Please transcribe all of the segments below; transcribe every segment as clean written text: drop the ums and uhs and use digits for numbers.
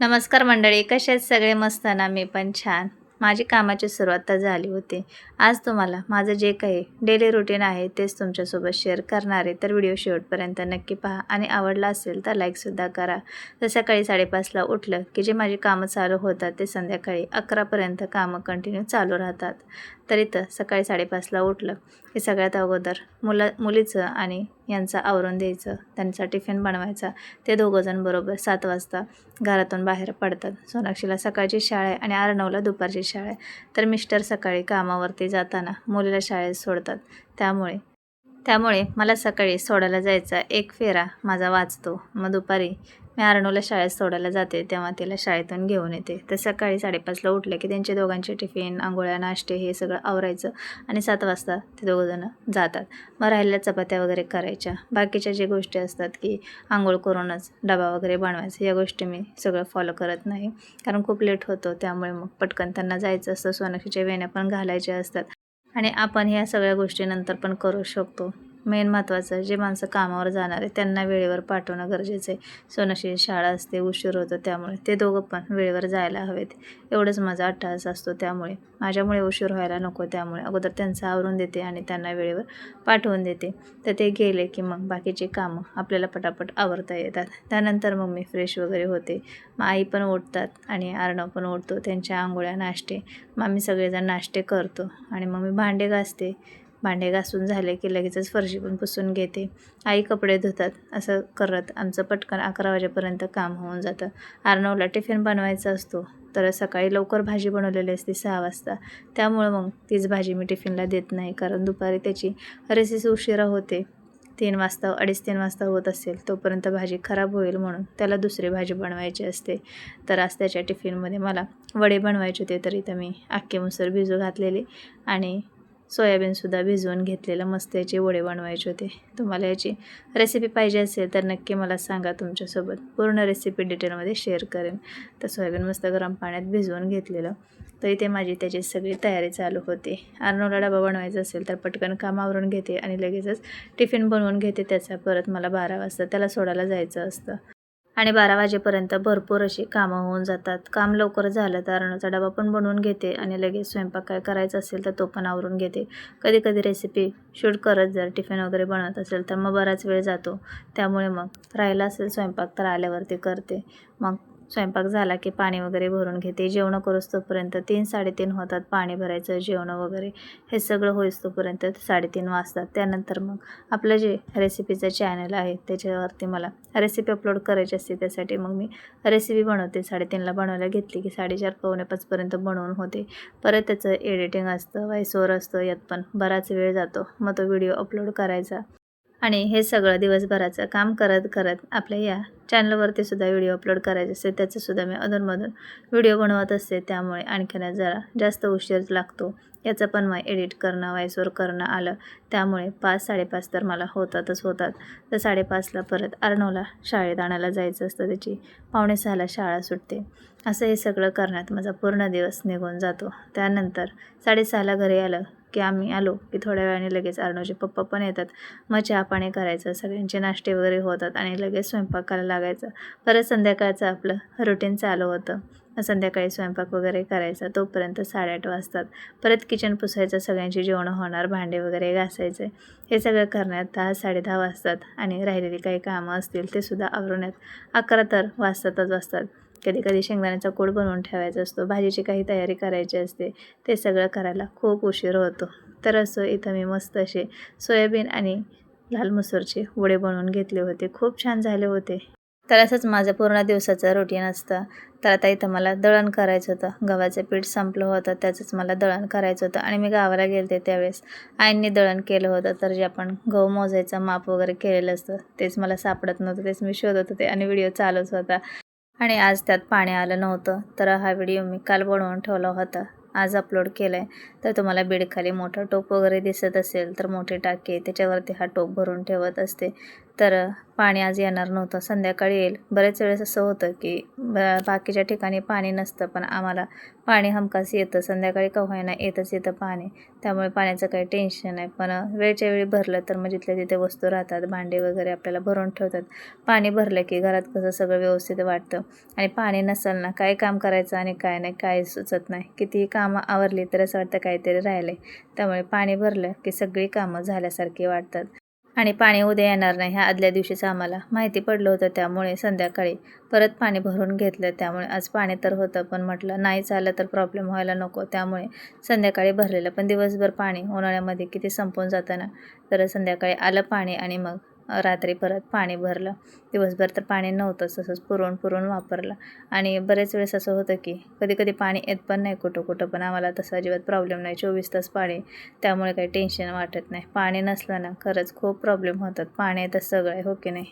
नमस्कार मंडळी, कसे आहेत सगळे? मस्त ना? मी पण छान. माझी कामाची सुरुवात तर झाली होती. आज तुम्हाला माझं जे काही डेली रुटीन आहे तेच तुमच्यासोबत शेअर करणार आहे. तर व्हिडिओ शेवटपर्यंत नक्की पहा आणि आवडला असेल तर लाईकसुद्धा करा. तर सकाळी 5:30ला उठलं की जे माझी कामं चालू होतात ते संध्याकाळी 11पर्यंत कामं कंटिन्यू चालू राहतात. तर इथं सकाळी 5:30ला उठलं की सगळ्यात अगोदर मुलीचं आणि यांचं आवरून द्यायचं, त्यांचा टिफिन बनवायचा. ते दोघंजण बरोबर 7 वाजता घरातून बाहेर पडतात. सोनाक्षीला सकाळची शाळा आहे आणि अर्णवला दुपारची शाळा आहे. तर मिस्टर सकाळी कामावरती जाताना मुलीला शाळेत सोडतात. त्यामुळे त्यामुळे मला सकाळी सोडायला जायचा एक फेरा माझा वाचतो. मग दुपारी मी अर्णवला शाळेत सोडायला जाते तेव्हा तिला शाळेतून घेऊन येते. तर सकाळी 5:30ला उठले की त्यांचे दोघांचे टिफिन, अंघोळ्या, नाश्ते हे सगळं आवरायचं आणि 7 वाजता ते दोघंजणं जातात. मग राहिलेल्या चपात्या वगैरे करायच्या. बाकीच्या ज्या गोष्टी असतात की अंघोळ करूनच डबा वगैरे बनवायचा, या गोष्टी मी सगळं फॉलो करत नाही. कारण खूप लेट होतो. त्यामुळे मग पटकन त्यांना जायचं असतं. सोनाक्षीच्या वेण्या पण घालायच्या असतात आणि आपण ह्या सगळ्या गोष्टी नंतर पण करू शकतो. मेन महत्त्वाचं जे माणसं कामावर जाणार आहे त्यांना वेळेवर पाठवणं गरजेचं आहे. सोनाक्षीची शाळा असते, उशीर होतो, त्यामुळे ते दोघं पण वेळेवर जायला हवेत. एवढंच माझा अट्टहास असतो. त्यामुळे माझ्यामुळे उशीर व्हायला नको. त्यामुळे अगोदर त्यांचं आवरून देते आणि त्यांना वेळेवर पाठवून देते. तर ते गेले की मग बाकीची कामं आपल्याला पटापट आवरता येतात. त्यानंतर मग मी फ्रेश वगैरे होते. मग आई पण उठतात आणि अर्णव पण उठतो. त्यांच्या अंघोळ्या, नाश्ते, मग आम्ही सगळेजण नाश्ते करतो आणि मग मी भांडे घासते. भांडे घासून झाले की लगेचच फरशी पण पुसून घेते. आई कपडे धुतात. असं करत आमचं पटकन 11 वाजेपर्यंत काम होऊन जातं. अर्णवला टिफिन बनवायचा असतो. तर सकाळी लवकर भाजी बनवलेली असते 6 वाजता. त्यामुळं मग तीच भाजी मी टिफिनला देत नाही, कारण दुपारी त्याची रेसिस उशिरा होते. 3 वाजता, 2:30-3 वाजता होत असेल तोपर्यंत भाजी खराब होईल म्हणून त्याला दुसरी भाजी बनवायची असते. तर आज त्याच्या टिफिनमध्ये मला वडे बनवायचे होते. तर इथं मी अख्खे मसूर भिजू घातलेले आणि सोयाबीनसुद्धा भिजवून घेतलेलं, मस्त याचे वडे बनवायचे होते. तुम्हाला याची रेसिपी पाहिजे असेल तर नक्की मला सांगा. तुमच्यासोबत पूर्ण रेसिपी डिटेलमध्ये शेअर करेन. तर सोयाबीन मस्त गरम पाण्यात भिजवून घेतलेलं. तर इथे माझी त्याची सगळी तयारी चालू होते. अर्णवला डबा बनवायचा असेल तर पटकन कामावरून घेते आणि लगेचच टिफिन बनवून घेते त्याचा. परत मला 12 वाजता त्याला सोडायला जायचं असतं आणि 12 वाजेपर्यंत भरपूर अशी कामं होऊन जातात. काम लवकर झालं तर अर्णवचा डबा पण बनवून घेते आणि लगेच स्वयंपाक काय करायचा असेल तर तो पण आवरून घेते. कधी कधी रेसिपी शूट करत जर टिफिन वगैरे बनवत असेल तर मग बराच वेळ जातो. त्यामुळे मग राहिला असेल स्वयंपाक तर आल्यावरती करते. मग स्वयंपाक झाला की पाणी वगैरे भरून घेते. जेवणं करूच तोपर्यंत 3-3:30 होतात. पाणी भरायचं, जेवणं वगैरे हे सगळं होईस तोपर्यंत 3:30 वाजतात. त्यानंतर मग आपलं जे रेसिपीचं चॅनल आहे त्याच्यावरती मला रेसिपी अपलोड करायची असते. त्यासाठी मग मी रेसिपी बनवते. 3:30ला बनवायला घेतली की 4:30-4:45पर्यंत बनवून होते. परत त्याचं एडिटिंग असतं, व्हॉइस ओव्हर असतं, यात पण बराच वेळ जातो. मग तो व्हिडिओ अपलोड करायचा आणि हे सगळं दिवसभराचं काम करत करत आपल्या या चॅनलवरती सुद्धा व्हिडिओ अपलोड करायचे असते. त्याचंसुद्धा मी अधूनमधून व्हिडिओ बनवत असते. त्यामुळे आणखीनच जरा जास्त उशीर लागतो. याचं पण मग एडिट करणं, व्हॉइस ओव्हर करणं आलं. त्यामुळे 5-5:30 तर मला होतात. तर 5:30ला परत अर्णवला शाळेत आणायला जायचं असतं. त्याची 5:45ला शाळा सुटते. असं हे सगळं करण्यात माझा पूर्ण दिवस निघून जातो. त्यानंतर 6:30ला घरी आलं की आम्ही आलो की थोड्या वेळाने लगेच अर्णवचे पप्पा पण येतात. मग चहा-पाणी करायचं, सगळ्यांचे नाश्ते वगैरे होतात आणि लगेच स्वयंपाकाला लागायचं. परत संध्याकाळचं आपलं रुटीन चालू होतं. संध्याकाळी स्वयंपाक वगैरे करायचा, तोपर्यंत 8:30 वाजतात. परत किचन पुसायचं, सगळ्यांची जेवणं होणार, भांडे वगैरे घासायचे. हे सगळं करण्यात 10-10:30 वाजतात आणि राहिलेली काही कामं असतील ते सुद्धा आवरण्यात 11 तर वाजतात. कधी कधी शेंगदाण्याचा कूट बनवून ठेवायचा असतो, भाजीची काही तयारी करायची असते. ते सगळं करायला खूप उशीर होतो. तर असं इथं मी मस्त असे सोयाबीन आणि लाल मसूरचे वडे बनवून घेतले होते. खूप छान झाले होते. तर असंच माझं पूर्ण दिवसाचं रुटीन असतं. तर आता इथं मला दळण करायचं होतं. गव्हाचं पीठ संपलं होतं, त्याचंच मला दळण करायचं होतं आणि मी गावाला गेले त्यावेळेस आईंनी दळण केलं होतं. तर जे आपण गहू मोजायचं माप वगैरे केलेलं असतं तेच मला सापडत नव्हतं. तेच मी शोधत होते आणि व्हिडिओ चालूच होता आणि आज त्यात पाणी आलं नव्हतं. तर हा व्हिडिओ मी काल बनवून ठेवला होता, आज अपलोड केला आहे. तर तुम्हाला बेडखाली मोठा टोप वगैरे दिसत असेल तर मोठे टाके, त्याच्यावरती हा टोप भरून ठेवत असते. तर पाणी आज येणार नव्हतं, संध्याकाळी येईल. बरेच वेळेस असं होतं की बाकीच्या ठिकाणी पाणी नसतं पण आम्हाला पाणी हमखास येतं, संध्याकाळी का होईना येतच येतं पाणी. त्यामुळे पाण्याचं काही टेन्शन नाही. पण वेळच्या वेळी भरलं तर मग जिथल्या तिथे वस्तू राहतात, भांडी वगैरे आपल्याला भरून ठेवतात. पाणी भरलं की घरात कसं सगळं व्यवस्थित वाटतं. आणि पाणी नसेल ना, काय काम करायचं आणि काय नाही, काही सुचत नाही. कितीही कामं आवरली तर असं वाटतं काहीतरी राहिलं आहे. त्यामुळे पाणी भरलं की सगळी कामं झाल्यासारखी वाटतात. आणि पाणी उद्या येणार नाही ह्या आदल्या दिवशीच आम्हाला माहिती पडलं होतं. त्यामुळे संध्याकाळी परत पाणी भरून घेतलं. त्यामुळे आज पाणी तर होतं, पण म्हटलं नाही झालं तर प्रॉब्लेम व्हायला नको. त्यामुळे संध्याकाळी भरलेलं. पण दिवसभर पाणी उन्हाळ्यामध्ये किती संपून जातं ना. तर संध्याकाळी आलं पाणी आणि मग रात्री परत पाणी भरलं. दिवसभर तर पाणी नव्हतंच, तसंच पुरवून पुरवून वापरलं. आणि बरेच वेळेस असं होतं की कधी कधी पाणी येत पण नाही कुठं कुठं, पण आम्हाला तसं अजिबात प्रॉब्लेम नाही. 24 तास पाणी, त्यामुळे काही टेन्शन वाटत नाही. पाणी नसलं ना खरंच खूप प्रॉब्लेम होतात. पाणी आहे तर सगळं आहे, हो की नाही.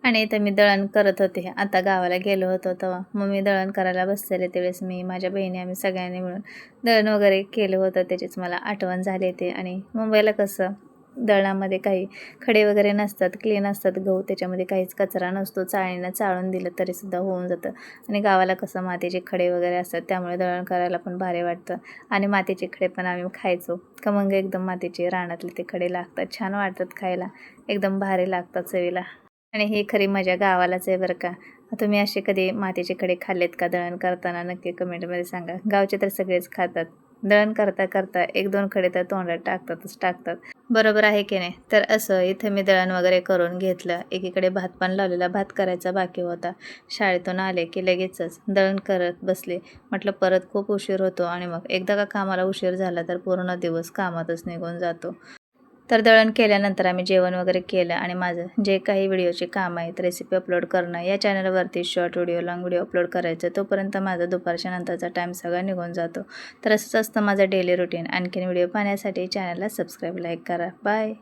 आणि इथं मी दळण करत होते. आता गावाला गेलो होतो तेव्हा मग मी दळण करायला बसलेले. त्यावेळेस मी, माझ्या बहिणी आम्ही सगळ्यांनी मिळून दळण वगैरे केलं होतं. त्याचीच मला आठवण झाली ते. आणि मुंबईला कसं दळणामध्ये काही खडे वगैरे नसतात, क्लीन असतात गहू, त्याच्यामध्ये काहीच कचरा नसतो. चाळणीनं चाळून दिलं तरीसुद्धा होऊन जातं. आणि गावाला कसं मातीचे खडे वगैरे असतात, त्यामुळे दळण करायला पण भारी वाटतं. आणि मातीचे खडे पण आम्ही खायचो. खमंग एकदम मातीचे रानातले ते खडे लागतात, छान वाटतात खायला, एकदम भारी लागतात चवीला. आणि ही खरी मजा गावालाच आहे बरं का. तुम्ही असे कधी मातीचे खडे खाल्लेत का दळण करताना? नक्की कमेंटमध्ये सांगा. गावचे तर सगळेच खातात. दळण करता करता 1-2 खडे तर तोंडात टाकतातच टाकतात. बरोबर आहे की नाही? तर असं इथं मी दळण वगैरे करून घेतलं. एकीकडे भात पण लावलेला, भात करायचा बाकी होता. शाळेतून आले की लगेचच दळण करत बसले. म्हटलं परत खूप उशीर होतो आणि मग एकदा का कामाला उशीर झाला तर पूर्ण दिवस कामातच निघून जातो. तर दळण केल्यानंतर आम्ही जेवण वगैरे केलं आणि माझं जे काही व्हिडिओचे काम आहेत, रेसिपी अपलोड करणं, या चॅनलवरती short video, long video upload करायचं, तोपर्यंत माझा दुपारच्या नंतरचा टाईम सगळा निघून जातो. तर असंच असतं माझं डेली रुटीन. आणखीन व्हिडिओ पाहण्यासाठी चॅनलला सबस्क्राईब, लाईक करा. बाय.